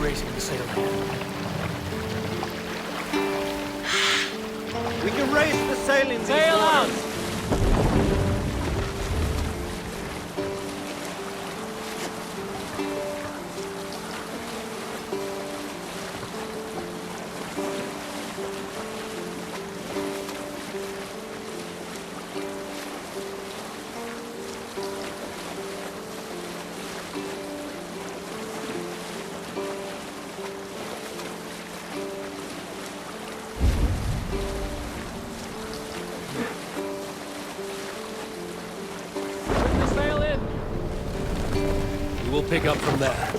raising the sail here. We can raise the sail in these Sail out! waters. We'll pick up from there.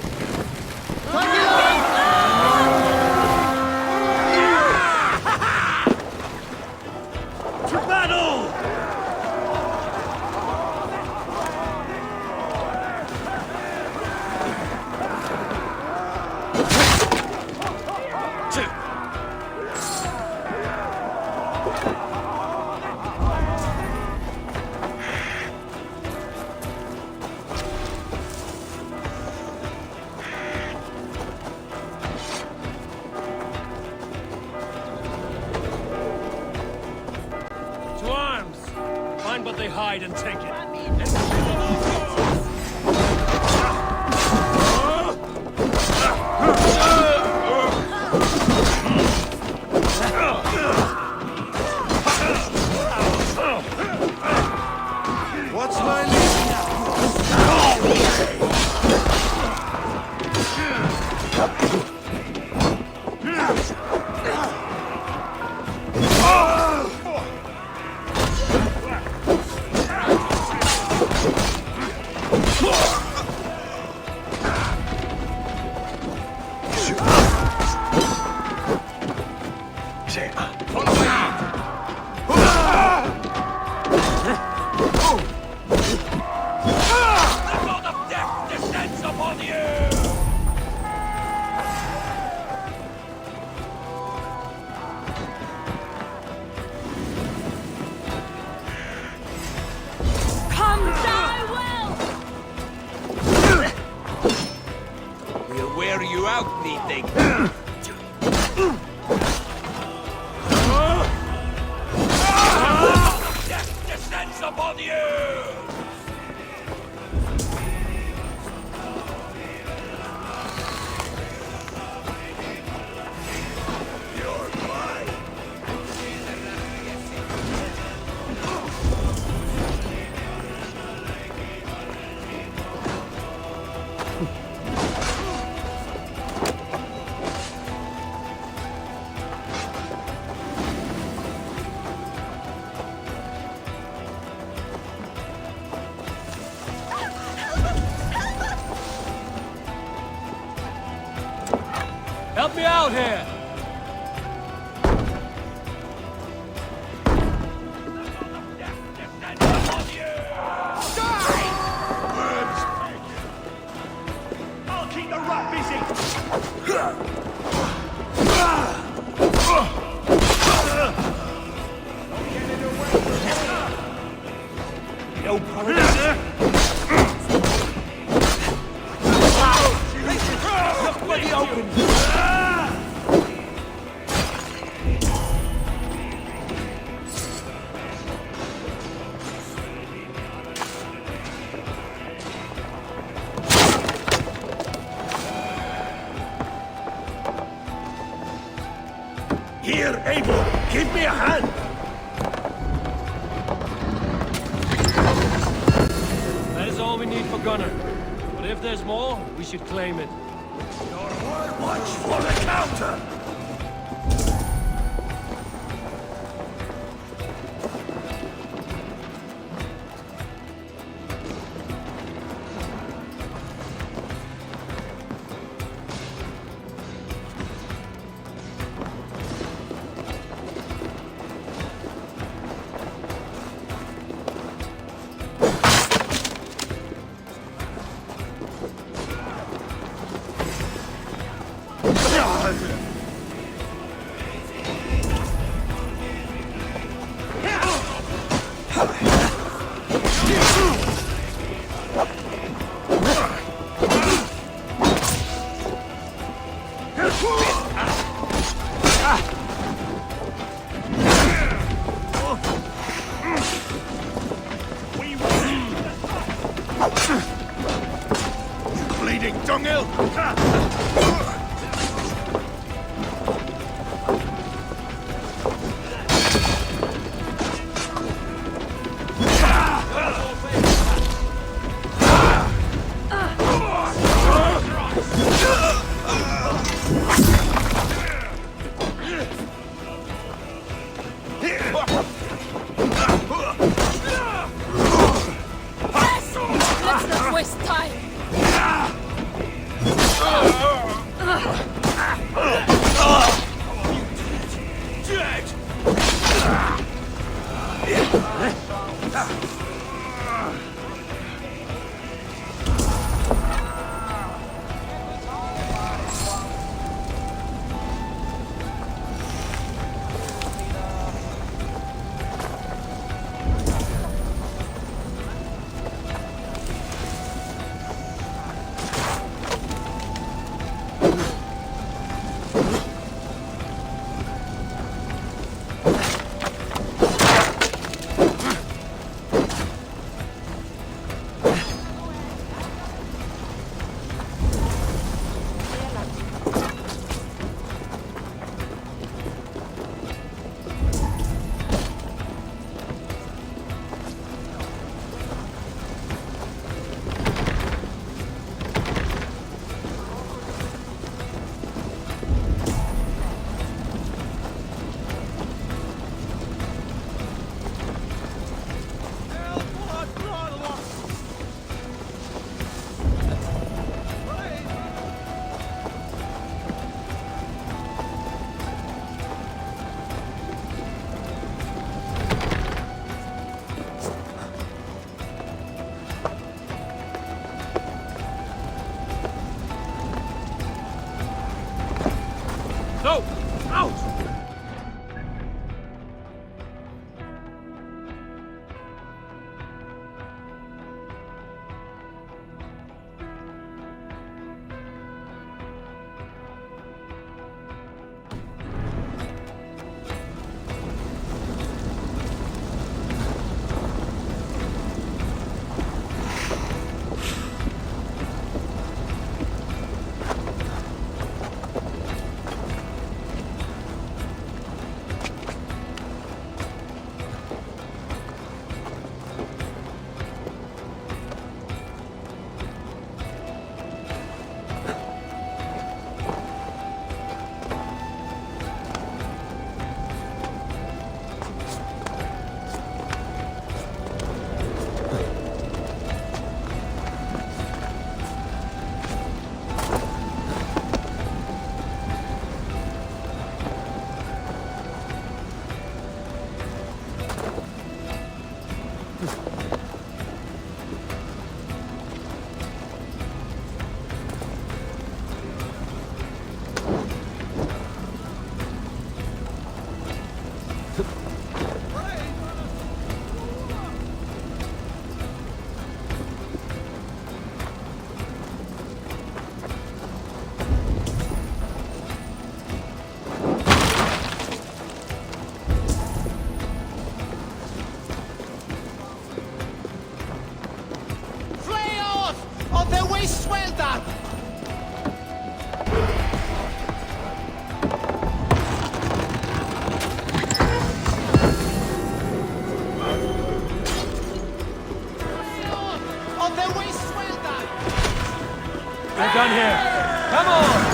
To battle! To arms! Find what they hide and take it. What's my name now? We'll wear you out, methinks. Death descends upon you! Help me out here! I'll keep the rat busy! No problem. Look where he opened! Here, Abel, give me a hand! That is all we need for Gunner. But if there's more, we should claim it. Watch for the counter! fucking dunghill! Let's not waste time! No! Out! We're done here. Come on!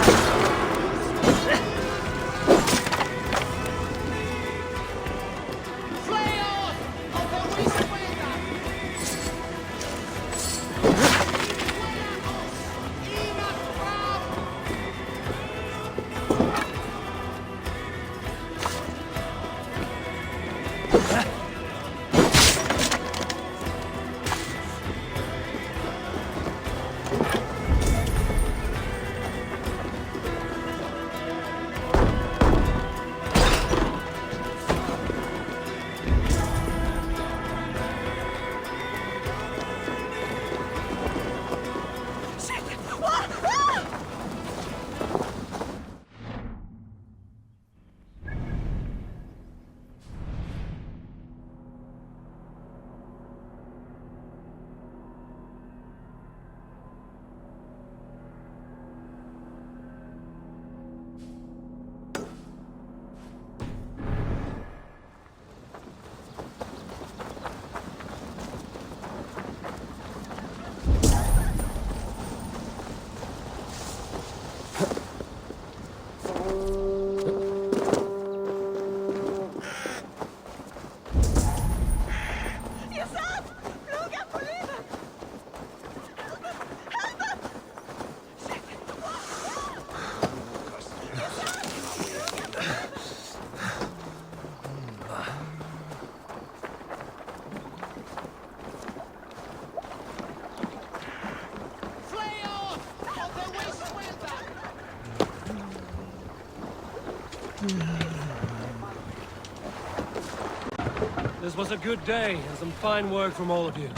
This was a good day, and some fine work from all of you.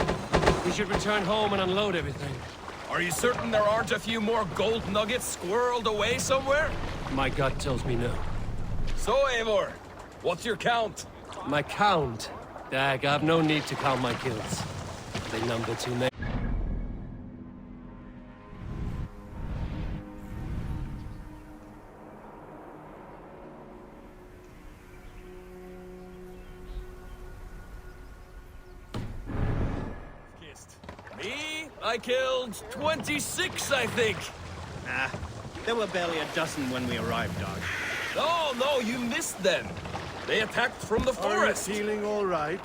We should return home and unload everything. Are you certain there aren't a few more gold nuggets squirreled away somewhere? My gut tells me no. So, Eivor, what's your count? My count? Dag, I've no need to count my kills. They number too many. Me? I killed 26, I think. Nah, there were barely a dozen when we arrived, Dog. No, you missed them. They attacked from the forest. Are you feeling all right?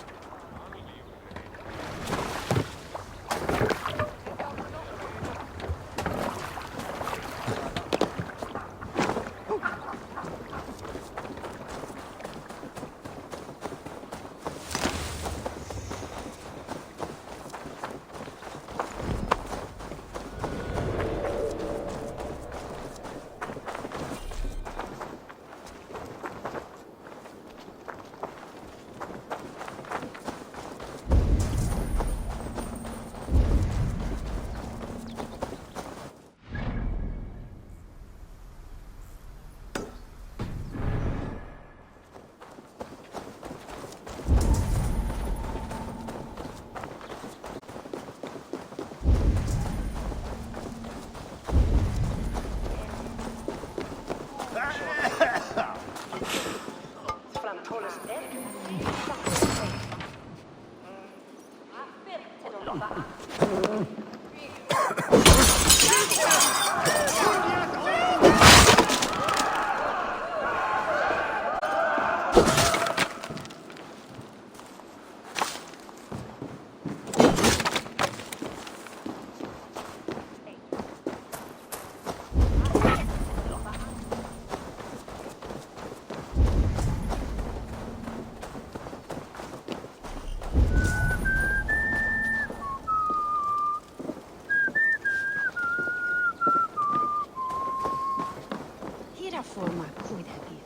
Forma kuitenkin.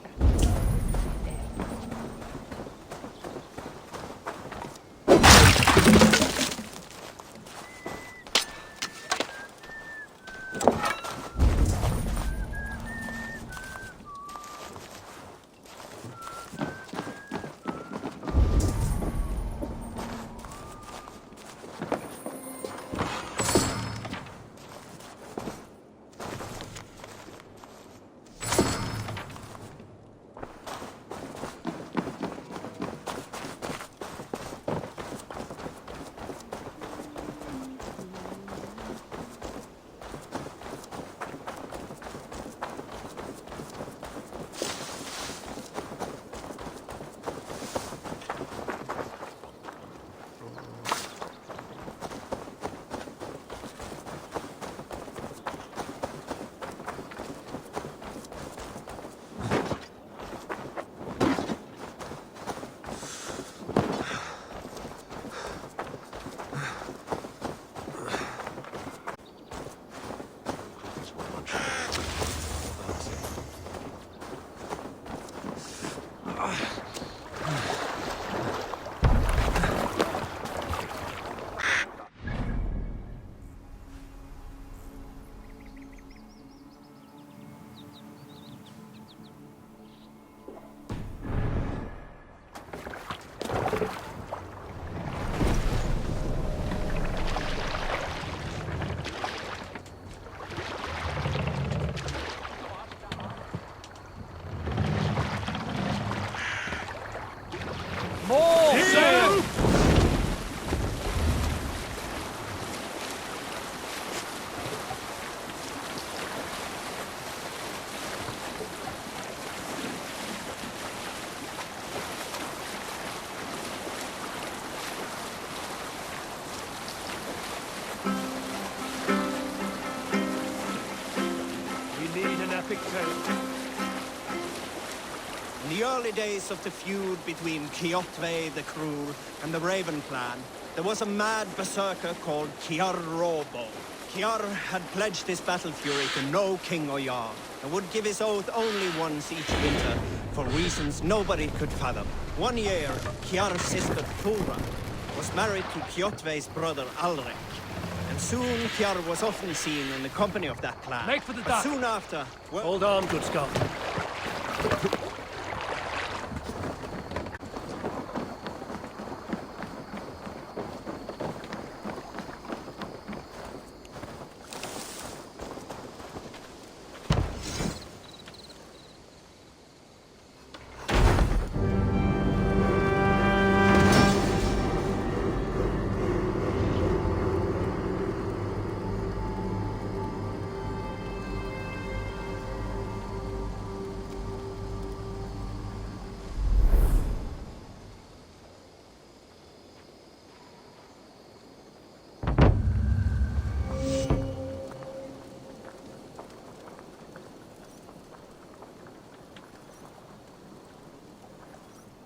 epic tale. In the early days of the feud between Kjotve the Cruel and the Raven clan, there was a mad berserker called Kiar Robo. Kiar had pledged his battle fury to no king or jarl, and would give his oath only once each winter, for reasons nobody could fathom. One year, Kiar's sister Thora was married to Kjotve's brother Alrek. And soon Kiar was often seen in the company of that clan. Make for the But dock. soon after, well, Hold on, good Scot.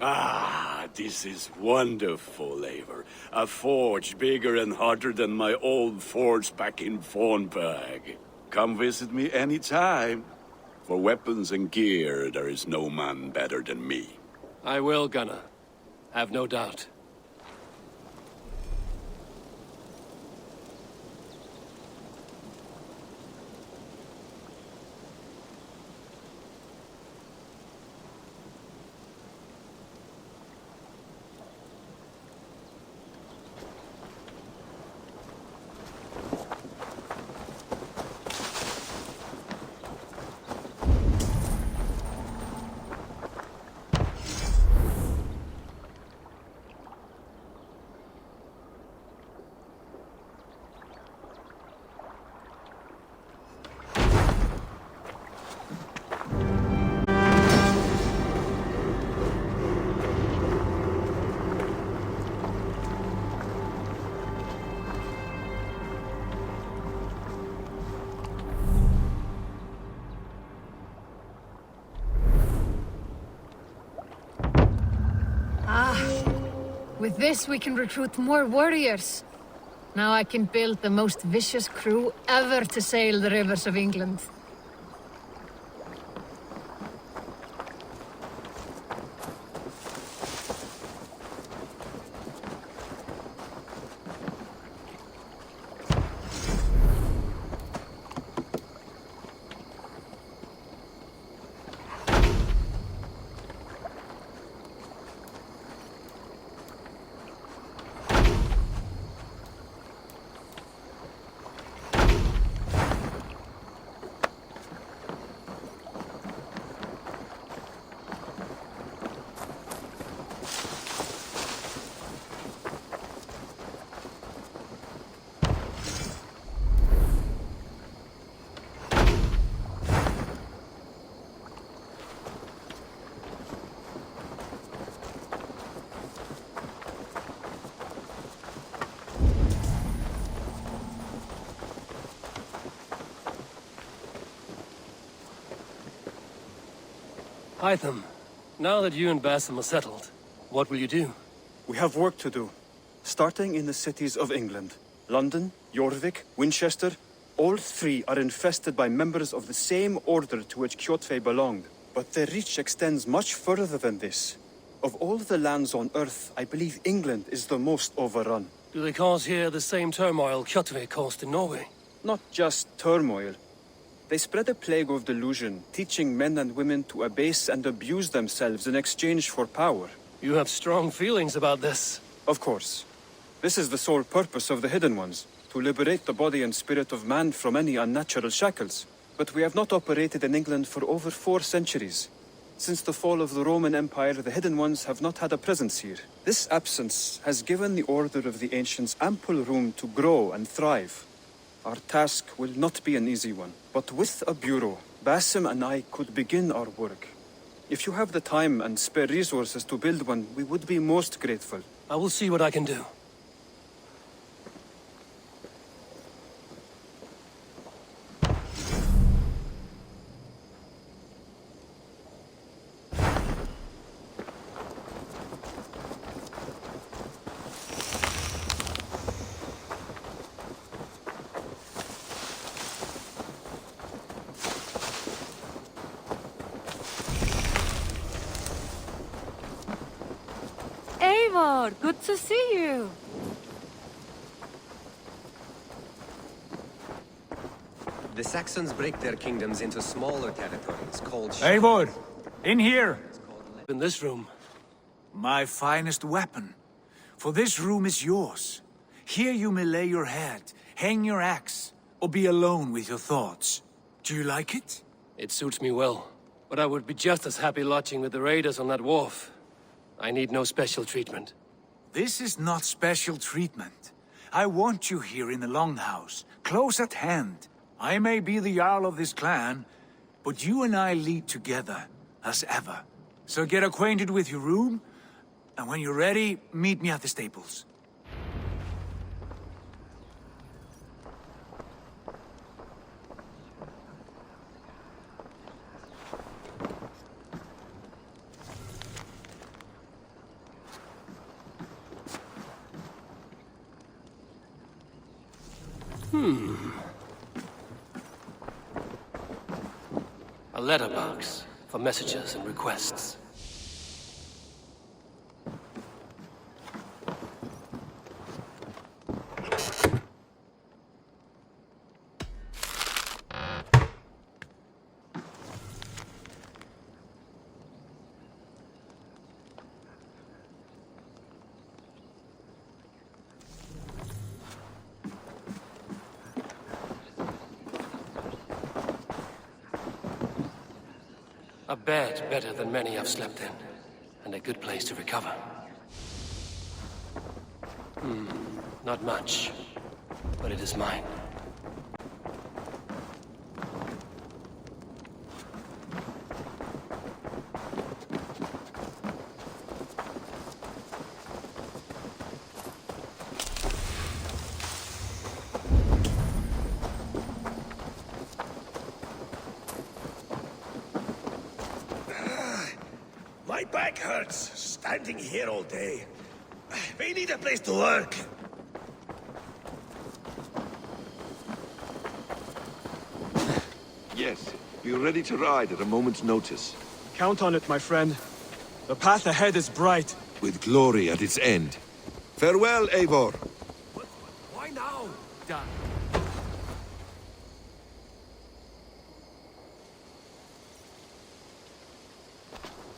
Ah, this is wonderful, Eivor. A forge bigger and hotter than my old forge back in Fornburg. Come visit me any time. For weapons and gear, there is no man better than me. I will, Gunnar. Have no doubt. With this, we can recruit more warriors. Now I can build the most vicious crew ever to sail the rivers of England. Hytham, now that you and Basim are settled, what will you do? We have work to do, starting in the cities of England. London, Jorvik, Winchester, all three are infested by members of the same order to which Kjotve belonged. But their reach extends much further than this. Of all the lands on Earth, I believe England is the most overrun. Do they cause here the same turmoil Kjotve caused in Norway? Not just turmoil. They spread a plague of delusion, teaching men and women to abase and abuse themselves in exchange for power. You have strong feelings about this. Of course. This is the sole purpose of the Hidden Ones, to liberate the body and spirit of man from any unnatural shackles. But we have not operated in England for over 4 centuries. Since the fall of the Roman Empire, the Hidden Ones have not had a presence here. This absence has given the Order of the Ancients ample room to grow and thrive. Our task will not be an easy one, but with a bureau, Basim and I could begin our work. If you have the time and spare resources to build one, we would be most grateful. I will see what I can do. Eivor, good to see you. The Saxons break their kingdoms into smaller territories called... Eivor! In here! In this room. My finest weapon. For this room is yours. Here you may lay your head, hang your axe, or be alone with your thoughts. Do you like it? It suits me well. But I would be just as happy lodging with the raiders on that wharf. I need no special treatment. This is not special treatment. I want you here in the Longhouse, close at hand. I may be the Jarl of this clan, but you and I lead together, as ever. So get acquainted with your room, and when you're ready, meet me at the stables. A letterbox for messages and requests. A bed better than many I've slept in, and a good place to recover. Not much, but it is mine. My back hurts, standing here all day. We need a place to work. Yes, we're ready to ride at a moment's notice. Count on it, my friend. The path ahead is bright. With glory at its end. Farewell, Eivor. Why now? Done.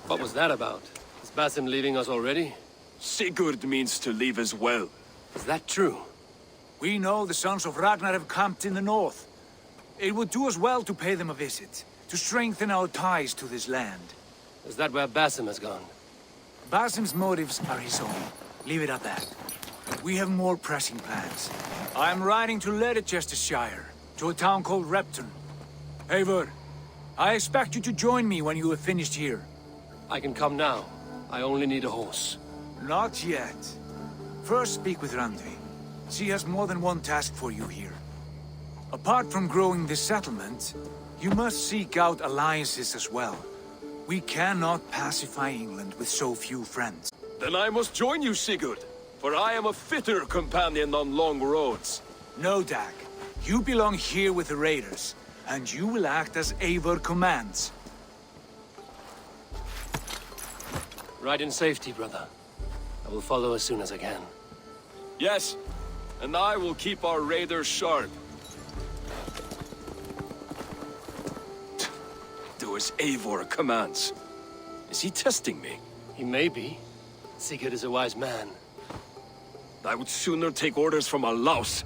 What was that about? Is Basim leaving us already? Sigurd means to leave as well. Is that true? We know the sons of Ragnar have camped in the north. It would do us well to pay them a visit, to strengthen our ties to this land. Is that where Basim has gone? Basim's motives are his own. Leave it at that. We have more pressing plans. I'm riding to Leicestershire, to a town called Repton. Eivor, I expect you to join me when you have finished here. I can come now. I only need a horse. Not yet. First speak with Randvi. She has more than one task for you here. Apart from growing this settlement, you must seek out alliances as well. We cannot pacify England with so few friends. Then I must join you, Sigurd, for I am a fitter companion on long roads. No, Dag. You belong here with the raiders, and you will act as Eivor commands. Ride in safety, brother. I will follow as soon as I can. Yes, and I will keep our raiders sharp. Do as Eivor commands. Is he testing me? He may be. Sigurd is a wise man. I would sooner take orders from a louse.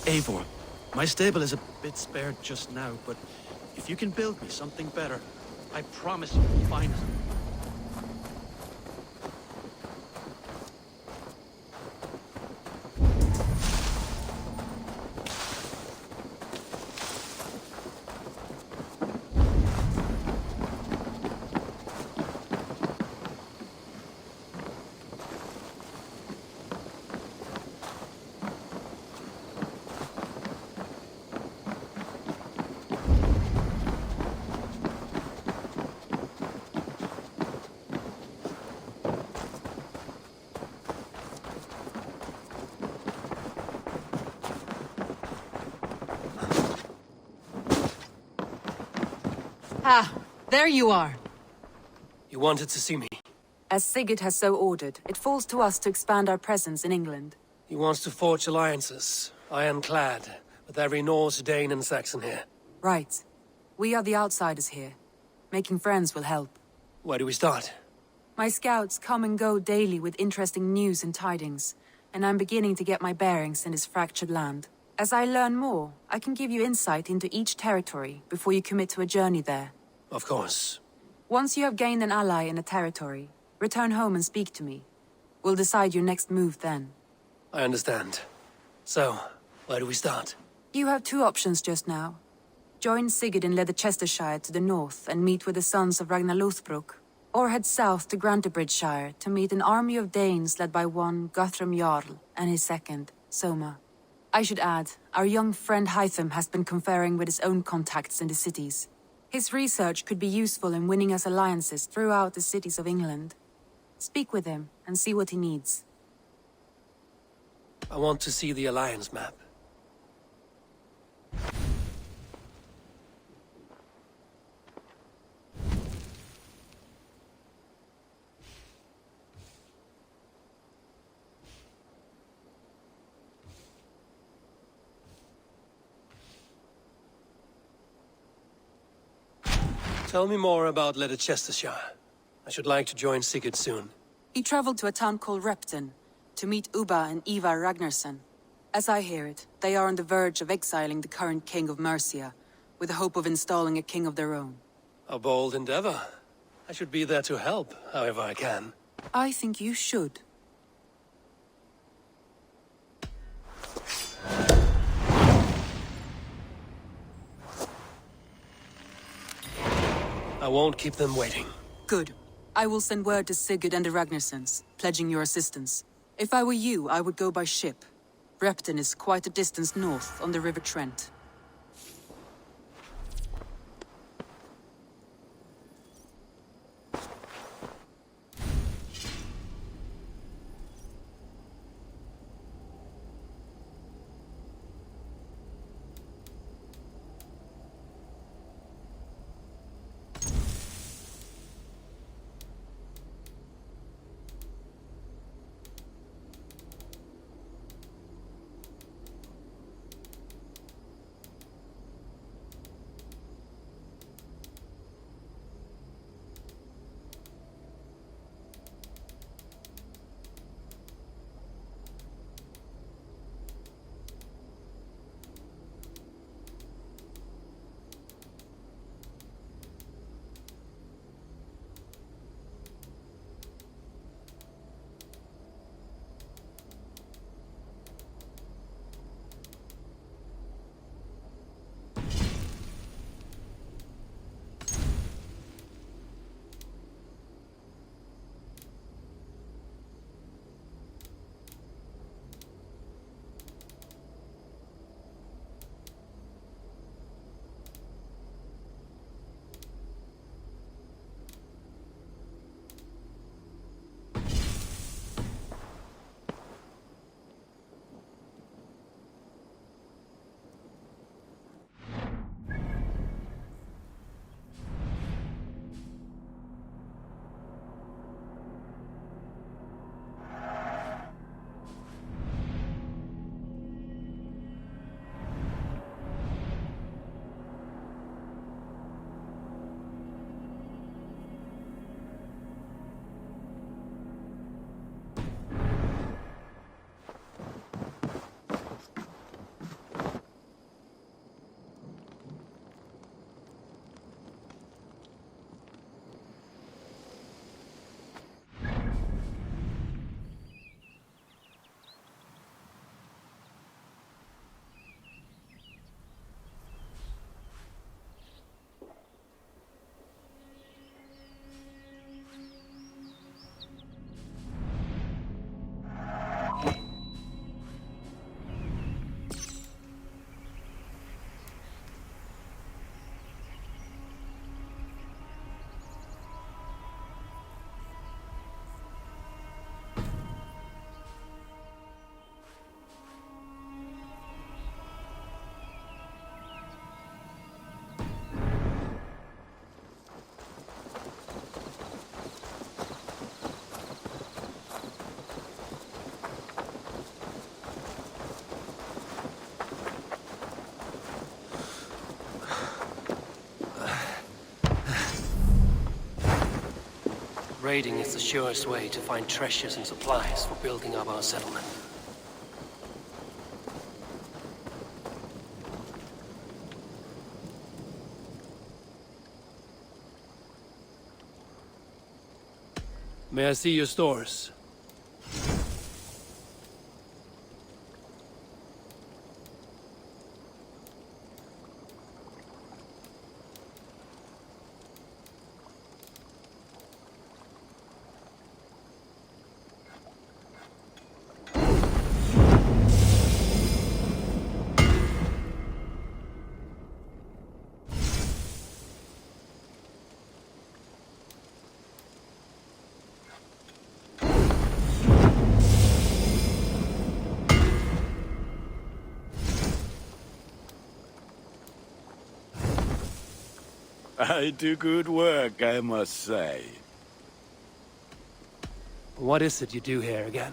Eivor, my stable is a bit spared just now, but if you can build me something better, I promise you will find it. Ah, there you are. You wanted to see me? As Sigurd has so ordered, it falls to us to expand our presence in England. He wants to forge alliances, ironclad, with every Norse, Dane and Saxon here. Right. We are the outsiders here. Making friends will help. Where do we start? My scouts come and go daily with interesting news and tidings, and I'm beginning to get my bearings in this fractured land. As I learn more, I can give you insight into each territory before you commit to a journey there. Of course. Once you have gained an ally in a territory, return home and speak to me. We'll decide your next move then. I understand. So, where do we start? You have two options just now. Join Sigurd in Leicestershire to the north and meet with the sons of Ragnar Lothbrok, or head south to Grantebridgesshire to meet an army of Danes led by one Guthrum Jarl and his second, Soma. I should add, our young friend Hytham has been conferring with his own contacts in the cities. His research could be useful in winning us alliances throughout the cities of England. Speak with him and see what he needs. I want to see the alliance map. Tell me more about Leicestershire. I should like to join Sigurd soon. He traveled to a town called Repton to meet Ubba and Ivar Ragnarsson. As I hear it, they are on the verge of exiling the current king of Mercia, with the hope of installing a king of their own. A bold endeavor. I should be there to help, however I can. I think you should. I won't keep them waiting. Good. I will send word to Sigurd and the Ragnarssons, pledging your assistance. If I were you, I would go by ship. Repton is quite a distance north on the River Trent. trading is the surest way to find treasures and supplies for building up our settlement. May I see your stores? I do good work, I must say. What is it you do here again?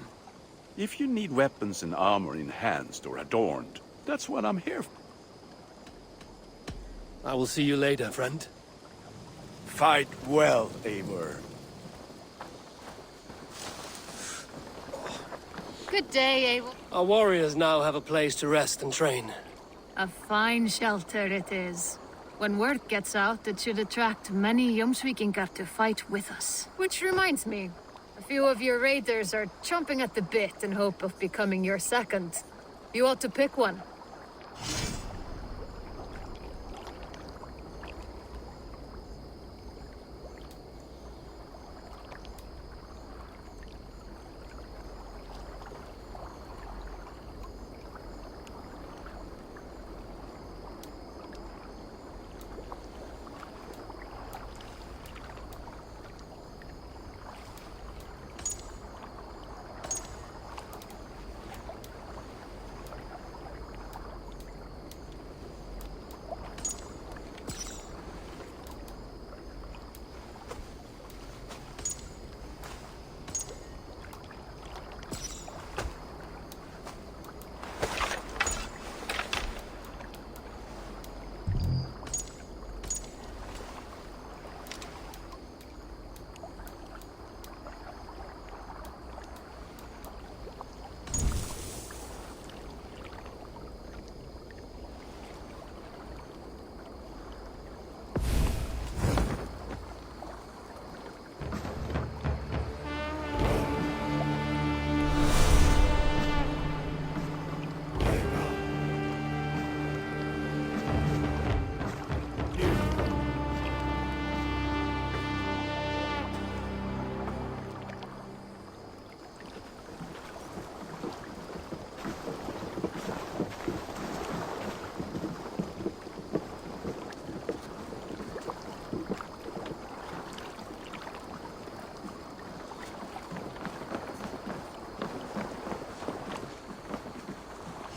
If you need weapons and armor enhanced or adorned, that's what I'm here for. I will see you later, friend. Fight well, Eivor. Good day, Abel. Our warriors now have a place to rest and train. A fine shelter it is. When word gets out, it should attract many Jomsvikingar to fight with us. Which reminds me, a few of your raiders are chomping at the bit in hope of becoming your second. You ought to pick one.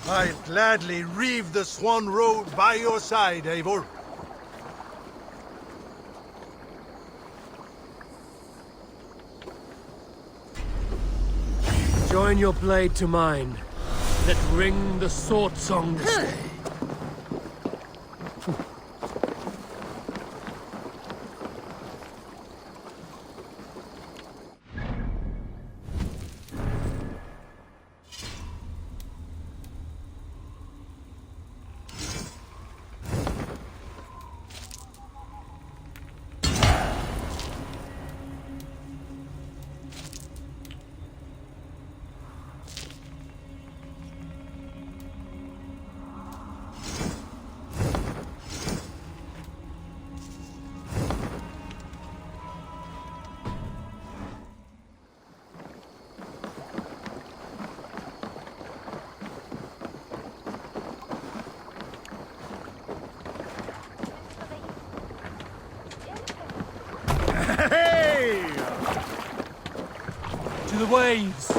I'd gladly reave the Swan Road by your side, Eivor. Join your blade to mine. Let ring the sword song this day. Hey! To the waves!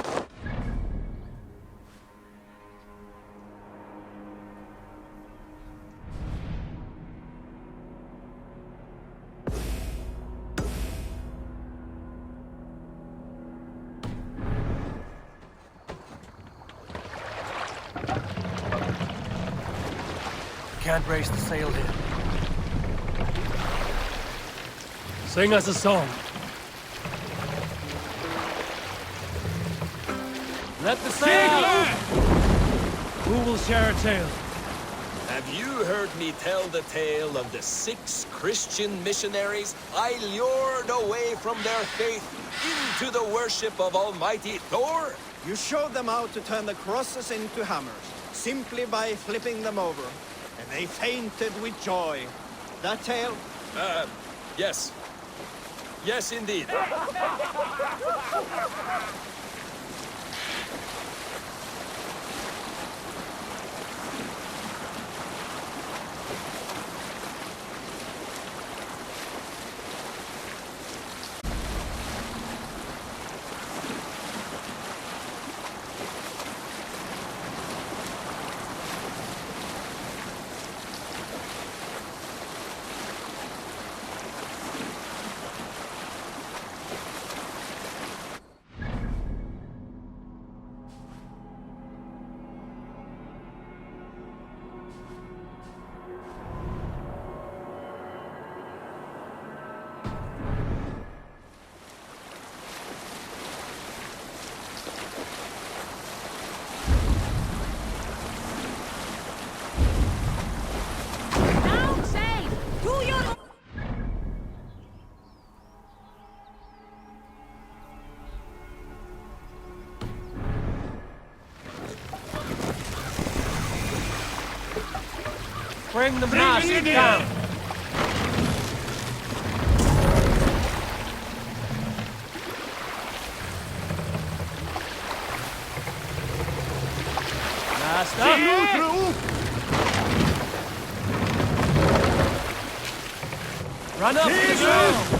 Can't raise the sail here. Sing us a song. Let the sail! Who will share a tale? Have you heard me tell the tale of the 6 Christian missionaries I lured away from their faith into the worship of Almighty Thor? You showed them how to turn the crosses into hammers, simply by flipping them over. And they fainted with joy. That tale? Yes. Yes, indeed. Down sail! To your... Bring the mast down! Mast up! Run up to the ground!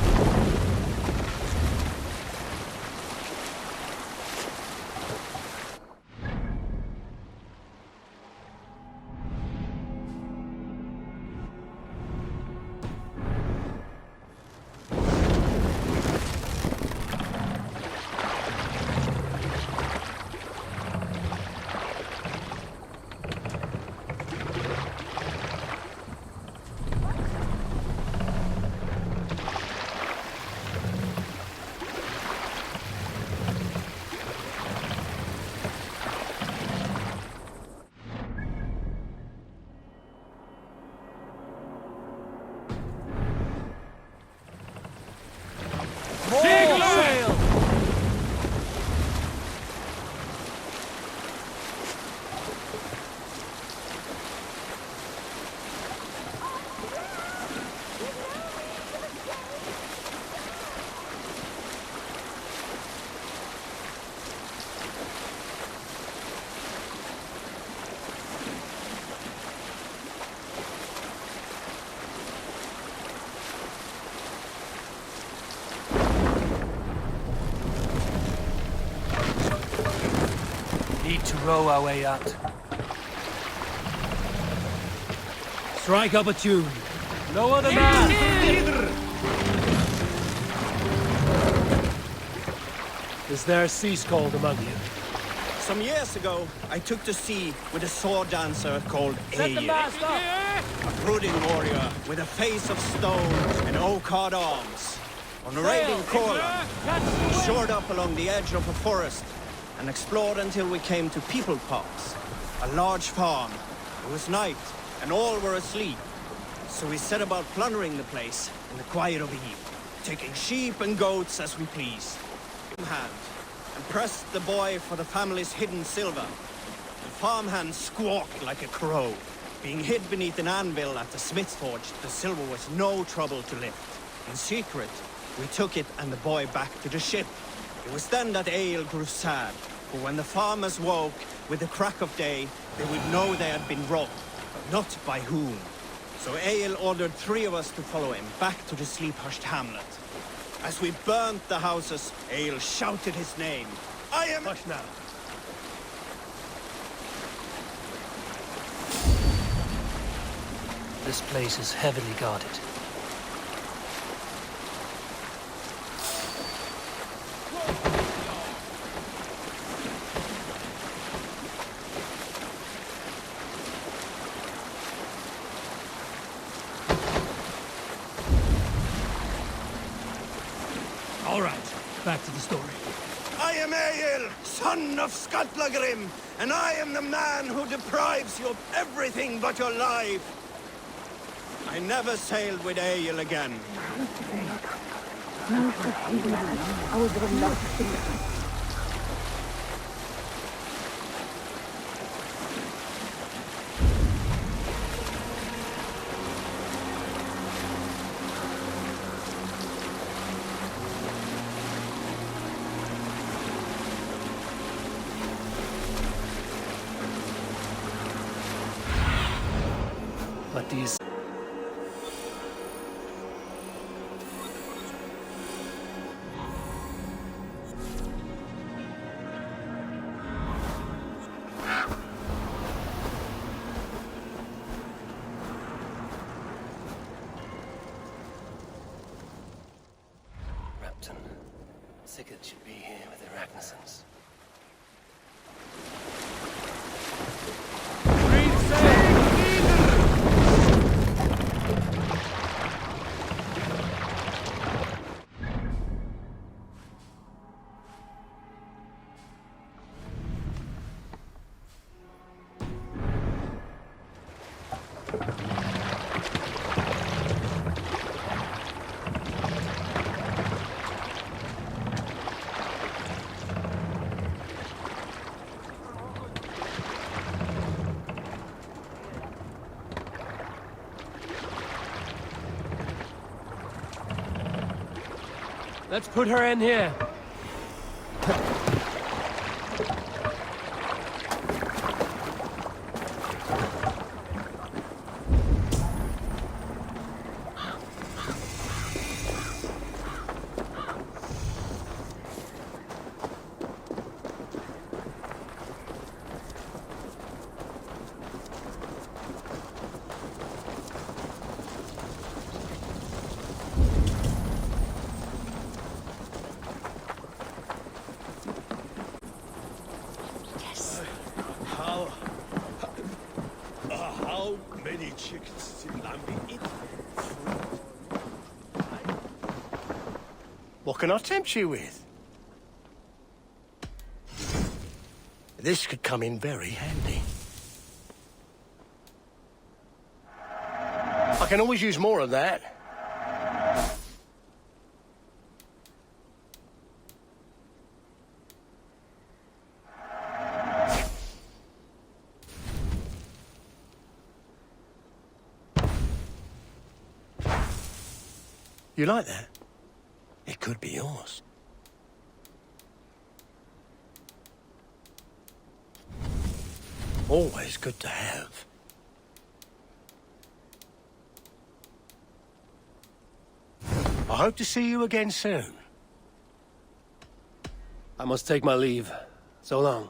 Need to row our way out. Strike up a tune. Lower the mast! Is there a sea scald among you? Some years ago, I took to sea with a sword dancer called Egil. A brooding warrior with a face of stone and oak-hard arms. On a raiding Courland, we shored up along the edge of a forest and explored until we came to People Pops, a large farm. It was night, and all were asleep. So we set about plundering the place in the quiet of eve, taking sheep and goats as we pleased. In hand, and pressed the boy for the family's hidden silver. The farmhand squawked like a crow. Being hid beneath an anvil at the smith's forge, the silver was no trouble to lift. In secret, we took it and the boy back to the ship. It was then that Egil grew sad, for when the farmers woke with the crack of day, they would know they had been robbed, but not by whom. So Egil ordered 3 of us to follow him back to the sleep-hushed hamlet. As we burnt the houses, Egil shouted his name. I am... Hush now. This place is heavily guarded. All right, back to the story. I am Egil, son of Skatlagrim, and I am the man who deprives you of everything but your life. I never sailed with Egil again. What do you say? Sigurd should be here with the Ragnarsons. Let's put her in here. How many chickens did Lambi eat? What can I tempt you with? This could come in very handy. I can always use more of that. You like that? It could be yours. Always good to have. I hope to see you again soon. I must take my leave. So long.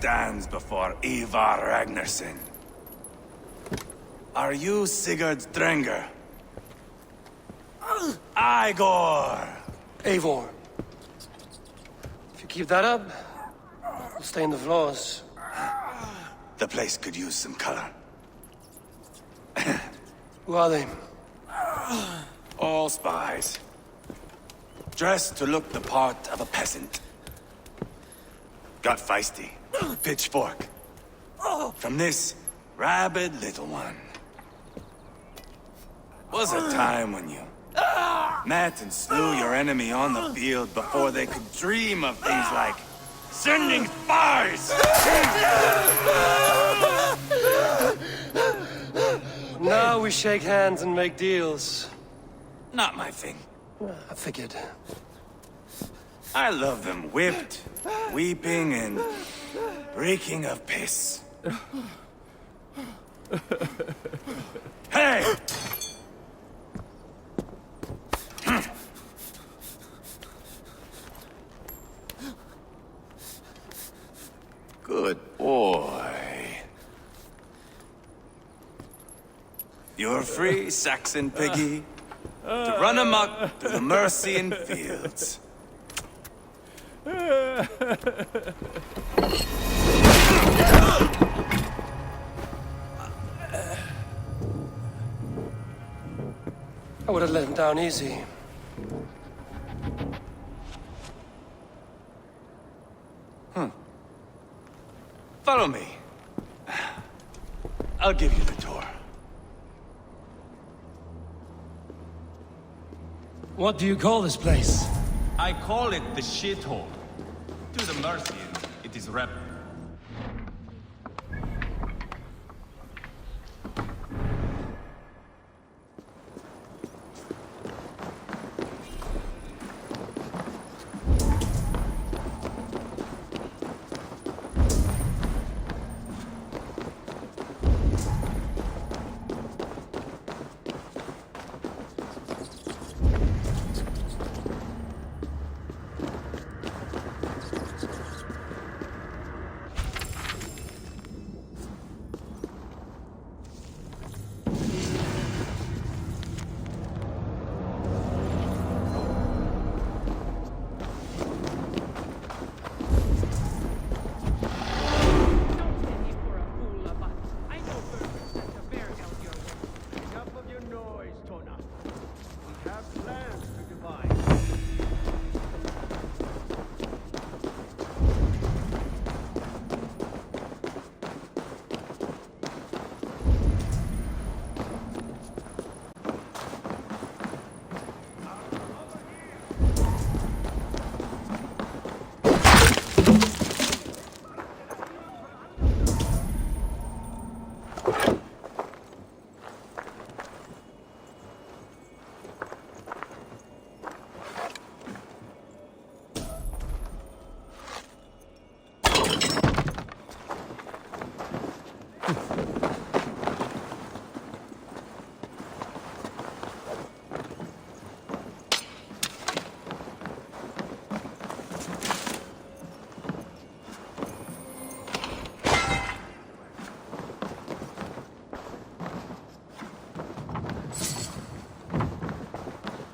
stands before Ivar Ragnarsson. Are you Sigurd's Drenger? Igor! Eivor. If you keep that up, we'll stay in the floors. The place could use some color. Who are they? All spies. Dressed to look the part of a peasant. Got feisty. Pitchfork. From this rabid little one. Was a time when you met and slew your enemy on the field before they could dream of things like sending spies! Now we shake hands and make deals. Not my thing. I figured. I love them whipped, weeping, and reeking of piss. Hey! Good boy. You're free, Saxon piggy, to run amok through the Mercian fields. I would have let him down easy. Follow me. I'll give you the tour. What do you call this place? I call it the shithole. To the Mercians, it is rep.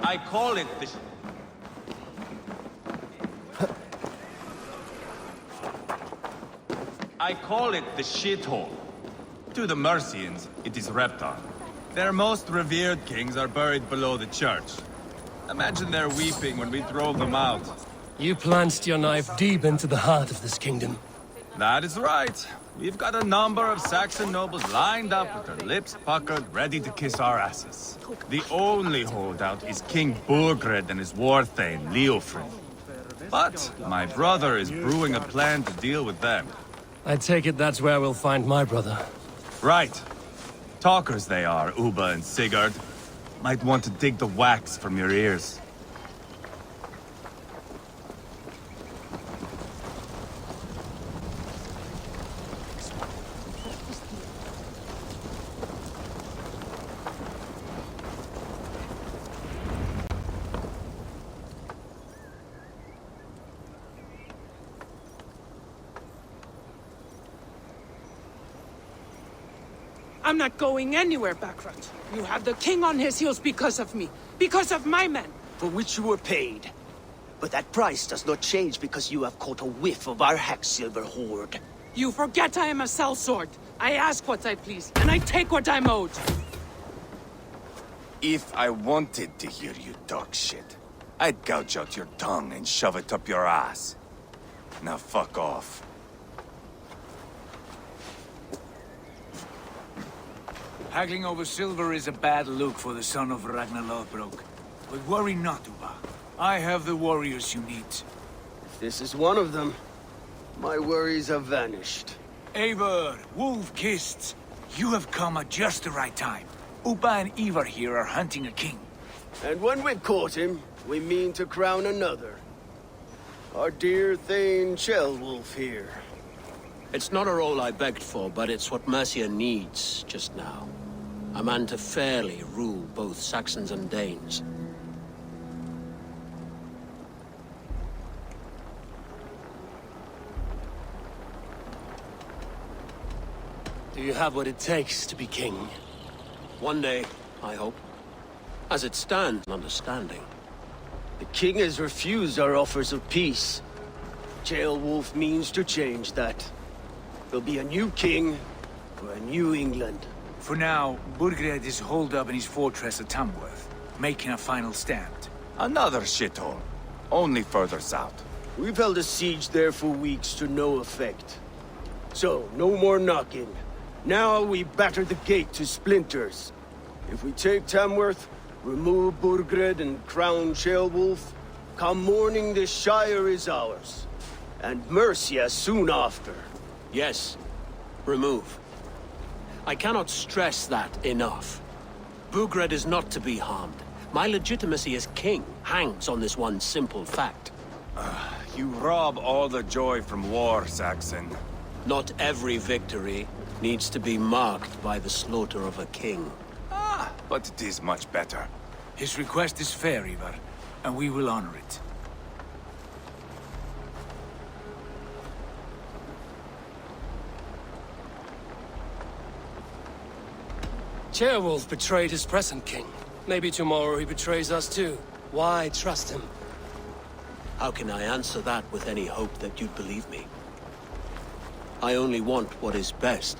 I call it the... I call it the shithole. To the Mercians, it is Reptar. Their most revered kings are buried below the church. Imagine their weeping when we drove them out. You plunged your knife deep into the heart of this kingdom. That is right. We've got a number of Saxon nobles lined up with their lips puckered, ready to kiss our asses. The only holdout is King Burgred and his war thane, Leofric. But my brother is brewing a plan to deal with them. I take it that's where we'll find my brother. Right. Talkers they are, Uba and Sigurd. Might want to dig the wax from your ears. I'm not going anywhere, Backrot. You have the king on his heels because of me. Because of my men. For which you were paid. But that price does not change because you have caught a whiff of our Hacksilver hoard. You forget I am a sellsword. I ask what I please, and I take what I'm owed. If I wanted to hear you talk shit, I'd gouge out your tongue and shove it up your ass. Now fuck off. Haggling over silver is a bad look for the son of Ragnar Lothbrok. But worry not, Uba. I have the warriors you need. This is one of them. My worries have vanished. Eivor, Wolf-Kissed, you have come at just the right time. Uba and Ivar here are hunting a king. And when we've caught him, we mean to crown another. Our dear Thane Ceolwulf here. It's not a role I begged for, but it's what Mercia needs just now. A man to fairly rule both Saxons and Danes. Do you have what it takes to be king? One day, I hope. As it stands, understanding. The king has refused our offers of peace. Ceolwulf means to change that. There'll be a new king for a new England. For now, Burgred is holed up in his fortress at Tamworth, making a final stand. Another shithole. Only further south. We've held a siege there for weeks to no effect. So, no more knocking. Now we batter the gate to splinters. If we take Tamworth, remove Burgred and crown Ceolwulf, come morning the Shire is ours. And Mercia soon after. Yes, remove. I cannot stress that enough. Burgred is not to be harmed. My legitimacy as king hangs on this one simple fact. You rob all the joy from war, Saxon. Not every victory needs to be marked by the slaughter of a king. But it is much better. His request is fair, Ivar, and we will honor it. Ceolwulf betrayed his present king. Maybe tomorrow he betrays us too. Why trust him? How can I answer that with any hope that you'd believe me? I only want what is best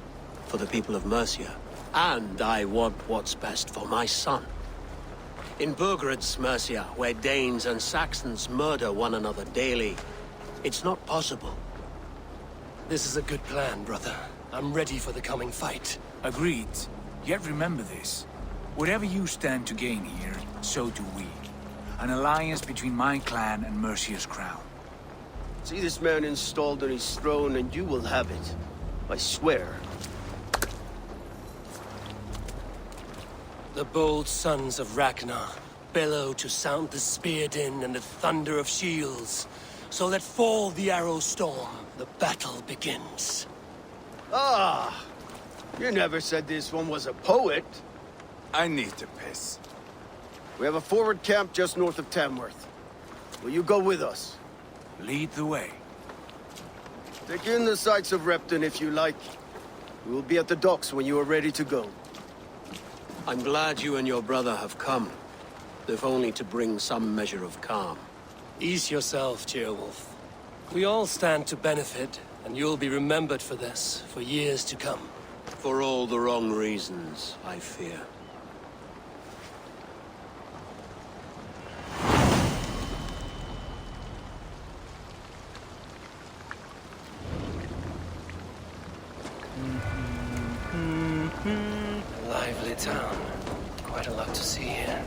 for the people of Mercia. And I want what's best for my son. In Burgred's Mercia, where Danes and Saxons murder one another daily, it's not possible. This is a good plan, brother. I'm ready for the coming fight. Agreed. Yet remember this. Whatever you stand to gain here, so do we. An alliance between my clan and Mercia's crown. See this man installed on his throne and you will have it. I swear. The bold sons of Ragnar bellow to sound the spear din and the thunder of shields. So let fall the arrow storm. The battle begins. Ah! You never said this one was a poet. I need to piss. We have a forward camp just north of Tamworth. Will you go with us? Lead the way. Take in the sights of Repton if you like. We will be at the docks when you are ready to go. I'm glad you and your brother have come, if only to bring some measure of calm. Ease yourself, Ceolwulf. We all stand to benefit, and you'll be remembered for this, for years to come. For all the wrong reasons, I fear. A lively town. Quite a lot to see here.